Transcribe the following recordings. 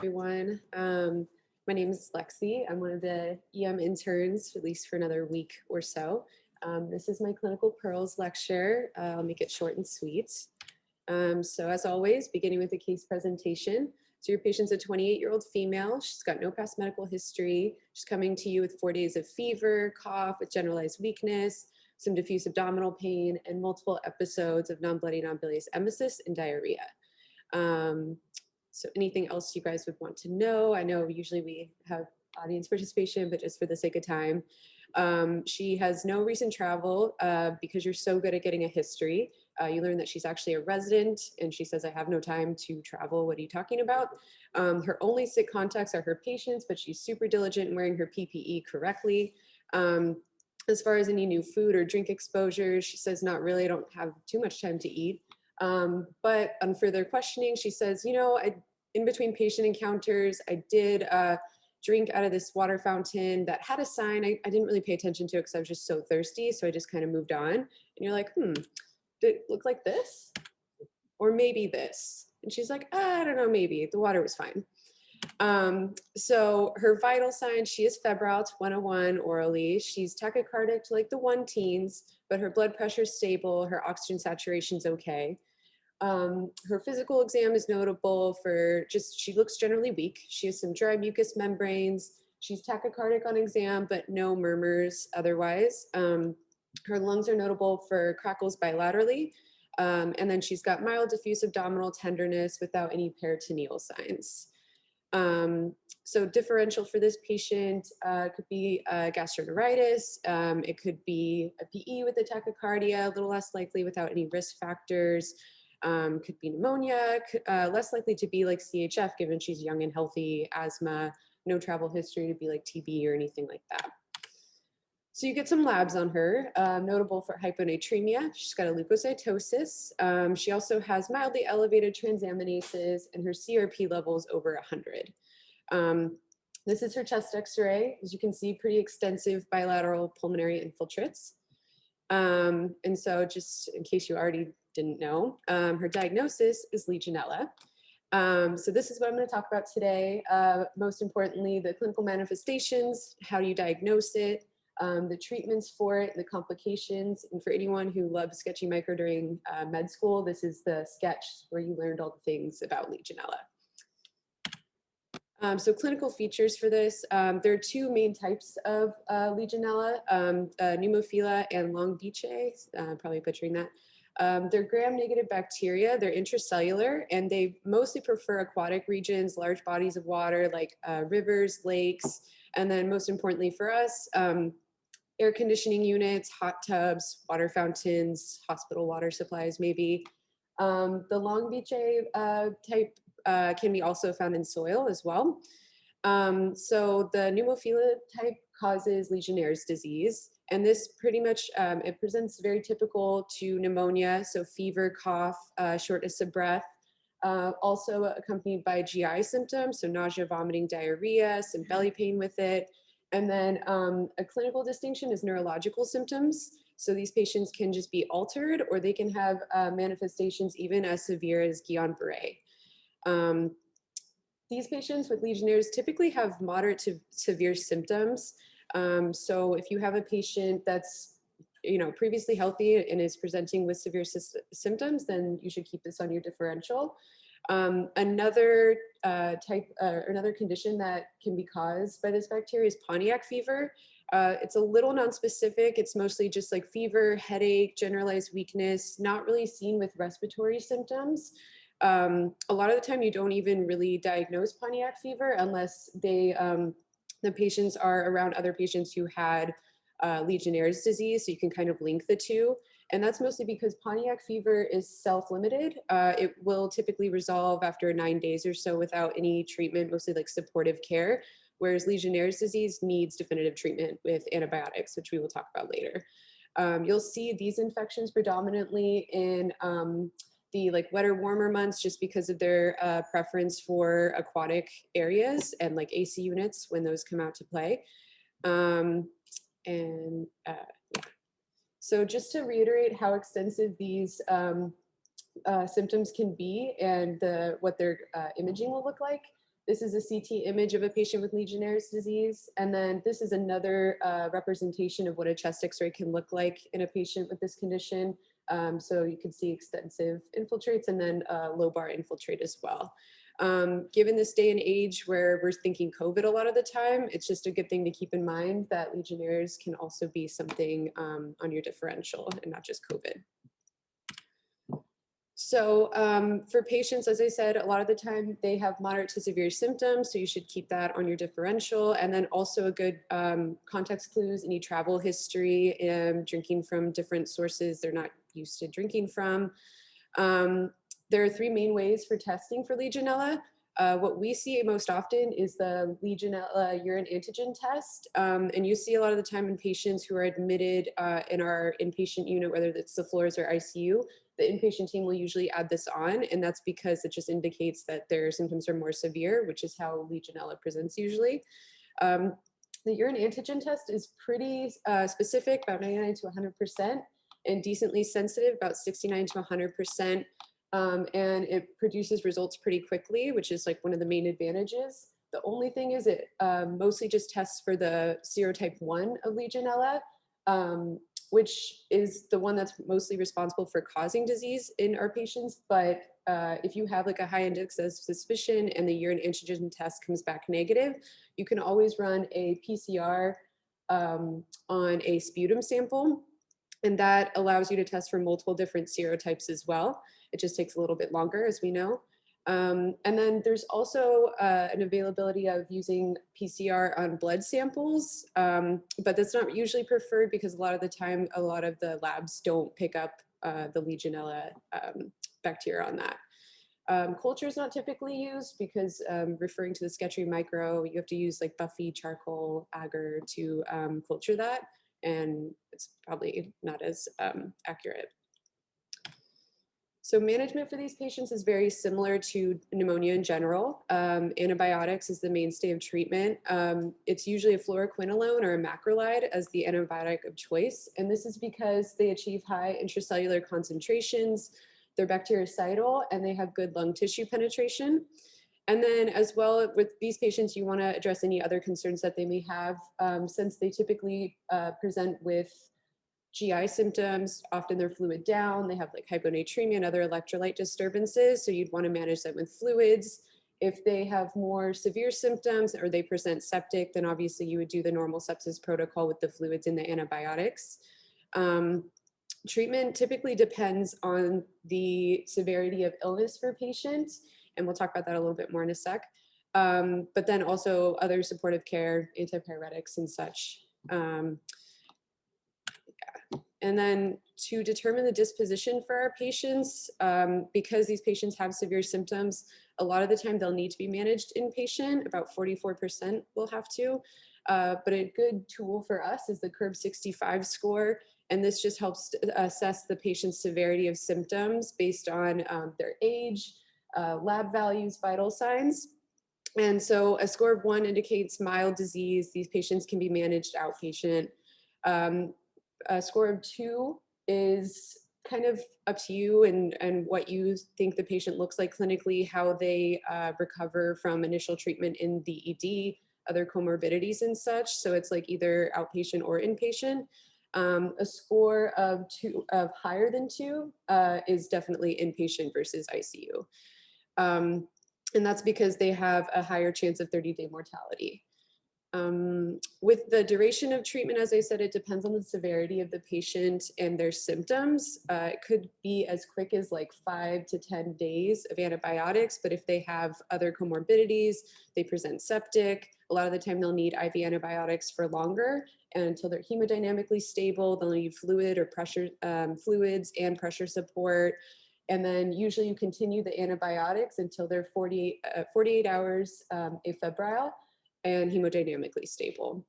everyone. My name is Lexi. I'm one of the EM interns, at least for another week or so. This is my Clinical Pearls lecture. I'll make it short and sweet. So as always, beginning with a case presentation. So your patient's a 28-year-old female. She's got no past medical history. She's coming to you with 4 days of fever, cough with generalized weakness, some diffuse abdominal pain, and multiple episodes of non-bloody non-bilious emesis and diarrhea. So anything else you guys would want to know? I know usually we have audience participation, but just for the sake of time. She has no recent travel because you're so good at getting a history. You learn that she's actually a resident and she says, I have no time to travel. What are you talking about? Her only sick contacts are her patients, but she's super diligent in wearing her PPE correctly. As far as any new food or drink exposure, she says, not really, I don't have too much time to eat. But on further questioning, she says, in between patient encounters, I did drink out of this water fountain that had a sign. I didn't really pay attention to it because I was just so thirsty. So I just kind of moved on. And you're like, did it look like this? Or maybe this? And she's like, I don't know, maybe. The water was fine. So her vital signs, she is febrile to 101 orally. She's tachycardic to like the 1 teens, but her blood pressure is stable. Her oxygen saturation is okay. Her physical exam is notable for she looks generally weak. She has some dry mucous membranes. She's tachycardic on exam, but no murmurs otherwise. Her lungs are notable for crackles bilaterally. And then she's got mild diffuse abdominal tenderness without any peritoneal signs. So differential for this patient could be gastroenteritis. It could be a PE with a tachycardia, a little less likely without any risk factors. Could be pneumonia, less likely to be like CHF given she's young and healthy, asthma, no travel history to be like TB or anything like that. So you get some labs on her, notable for hyponatremia. She's got a leukocytosis. She also has mildly elevated transaminases and her CRP levels over 100. This is her chest x-ray. As you can see, pretty extensive bilateral pulmonary infiltrates. And so just in case you already didn't know, her diagnosis is Legionella. So this is what I'm going to talk about today. Most importantly, the clinical manifestations, how do you diagnose it, the treatments for it, the complications. And for anyone who loved sketchy micro during med school, this is the sketch where you learned all the things about Legionella. So clinical features for this, there are two main types of Legionella, pneumophila and Longbiche, probably butchering that. They're gram-negative bacteria, they're intracellular, and they mostly prefer aquatic regions, large bodies of water like rivers, lakes, and then most importantly for us, air conditioning units, hot tubs, water fountains, hospital water supplies maybe. The Longbiche type can be also found in soil as well. So the pneumophila type causes Legionnaire's disease. And this pretty much, it presents very typical to pneumonia, so fever, cough, shortness of breath, also accompanied by GI symptoms, so nausea, vomiting, diarrhea, some belly pain with it. And then a clinical distinction is neurological symptoms. So these patients can just be altered or they can have manifestations even as severe as Guillain-Barré. These patients with Legionnaire's typically have moderate to severe symptoms. So if you have a patient that's previously healthy and is presenting with severe symptoms, then you should keep this on your differential. Another another condition that can be caused by this bacteria is Pontiac fever. It's a little nonspecific. It's mostly just like fever, headache, generalized weakness, not really seen with respiratory symptoms. A lot of the time you don't even really diagnose Pontiac fever unless the patients are around other patients who had Legionnaire's disease, so you can kind of link the two. And that's mostly because Pontiac fever is self-limited. It will typically resolve after 9 days or so without any treatment, mostly like supportive care, whereas Legionnaire's disease needs definitive treatment with antibiotics, which we will talk about later. You'll see these infections predominantly in the like wetter, warmer months, just because of their preference for aquatic areas and like AC units when those come out to play. Yeah. So just to reiterate how extensive these symptoms can be and what their imaging will look like. This is a CT image of a patient with Legionnaire's disease. And then this is another representation of what a chest X-ray can look like in a patient with this condition. So you can see extensive infiltrates and then lobar infiltrate as well. Given this day and age where we're thinking COVID a lot of the time, it's just a good thing to keep in mind that Legionnaires can also be something on your differential and not just COVID. So for patients, as I said, a lot of the time they have moderate to severe symptoms, so you should keep that on your differential. And then also a good context clues, any travel history, drinking from different sources they're not used to drinking from. There are three main ways for testing for Legionella. What we see most often is the Legionella urine antigen test. And you see a lot of the time in patients who are admitted in our inpatient unit, whether it's the floors or ICU, the inpatient team will usually add this on, and that's because it just indicates that their symptoms are more severe, which is how Legionella presents usually. The urine antigen test is pretty specific, about 99 to 100%, and decently sensitive, about 69 to 100%. And it produces results pretty quickly, which is like one of the main advantages. The only thing is it mostly just tests for the serotype 1 of Legionella, which is the one that's mostly responsible for causing disease in our patients. But if you have like a high index of suspicion and the urine antigen test comes back negative, you can always run a PCR on a sputum sample. And that allows you to test for multiple different serotypes as well. It just takes a little bit longer, as we know. And then there's also an availability of using PCR on blood samples, but that's not usually preferred because a lot of the time, a lot of the labs don't pick up the Legionella bacteria on that. Culture is not typically used because referring to the sketchy micro, you have to use like Buffy, charcoal, agar to culture that, and it's probably not as accurate. So management for these patients is very similar to pneumonia in general. Antibiotics is the mainstay of treatment. It's usually a fluoroquinolone or a macrolide as the antibiotic of choice. And this is because they achieve high intracellular concentrations, they're bactericidal, and they have good lung tissue penetration. And then as well with these patients, you want to address any other concerns that they may have since they typically present with GI symptoms. Often they're fluid down, they have like hyponatremia and other electrolyte disturbances. So you'd want to manage them with fluids. If they have more severe symptoms or they present septic, then obviously you would do the normal sepsis protocol with the fluids and the antibiotics. Treatment typically depends on the severity of illness for patients, and we'll talk about that a little bit more in a sec. But then also other supportive care, antipyretics and such. And then to determine the disposition for our patients, because these patients have severe symptoms, a lot of the time they'll need to be managed inpatient, about 44% will have to. But a good tool for us is the Curve 65 score. And this just helps assess the patient's severity of symptoms based on their age, lab values, vital signs. And so a score of 1 indicates mild disease. These patients can be managed outpatient. A score of 2 is kind of up to you and what you think the patient looks like clinically, how they recover from initial treatment in the ED, other comorbidities and such. So it's like either outpatient or inpatient. A score of higher than 2 is definitely inpatient versus ICU. And that's because they have a higher chance of 30-day mortality. With the duration of treatment, as I said, it depends on the severity of the patient and their symptoms. It could be as quick as like 5 to 10 days of antibiotics, but if they have other comorbidities, they present septic, a lot of the time they'll need IV antibiotics for longer, and until they're hemodynamically stable, they'll need fluid or pressure, fluids and pressure support. And then usually you continue the antibiotics until they're 48 hours afebrile and hemodynamically stable.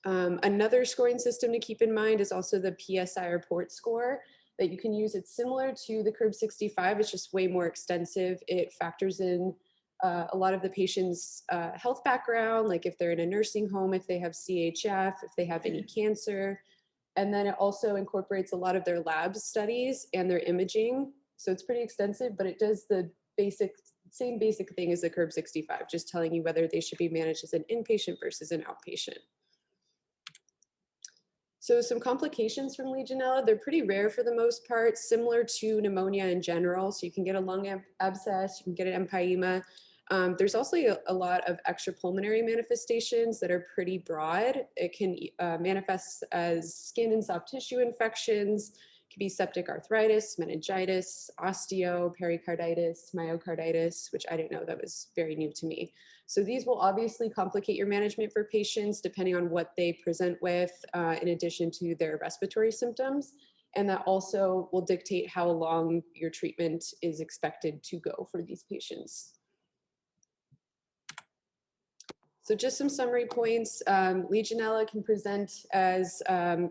Another scoring system to keep in mind is also the PSI report score that you can use. It's similar to the Curve 65, it's just way more extensive. It factors in a lot of the patient's health background, like if they're in a nursing home, if they have CHF, if they have any cancer. And then it also incorporates a lot of their lab studies and their imaging. So it's pretty extensive, but it does the basic same basic thing as the curb 65, just telling you whether they should be managed as an inpatient versus an outpatient. So some complications from Legionella, they're pretty rare for the most part, similar to pneumonia in general. So you can get a lung abscess, you can get an empyema. There's also a lot of extrapulmonary manifestations that are pretty broad. It can manifest as skin and soft tissue infections. It can be septic arthritis, meningitis, osteo, pericarditis, myocarditis, which I didn't know, that was very new to me. So these will obviously complicate your management for patients depending on what they present with, in addition to their respiratory symptoms. And that also will dictate how long your treatment is expected to go for these patients. So just some summary points. Legionella can present as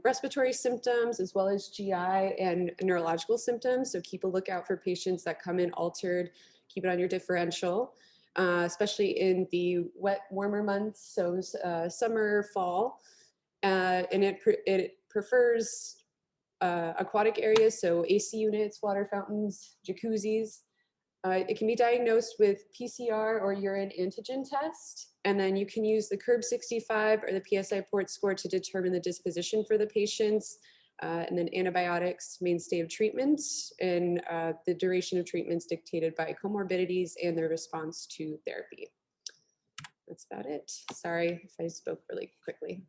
respiratory symptoms as well as GI and neurological symptoms. So keep a lookout for patients that come in altered. Keep it on your differential, especially in the wet, warmer months, so summer, fall. And it prefers aquatic areas, so AC units, water fountains, jacuzzis. It can be diagnosed with PCR or urine antigen test. And then you can use the curb 65 or the PSI port score to determine the disposition for the patients. And then antibiotics, mainstay of treatment, and the duration of treatments dictated by comorbidities and their response to therapy. That's about it. Sorry if I spoke really quickly.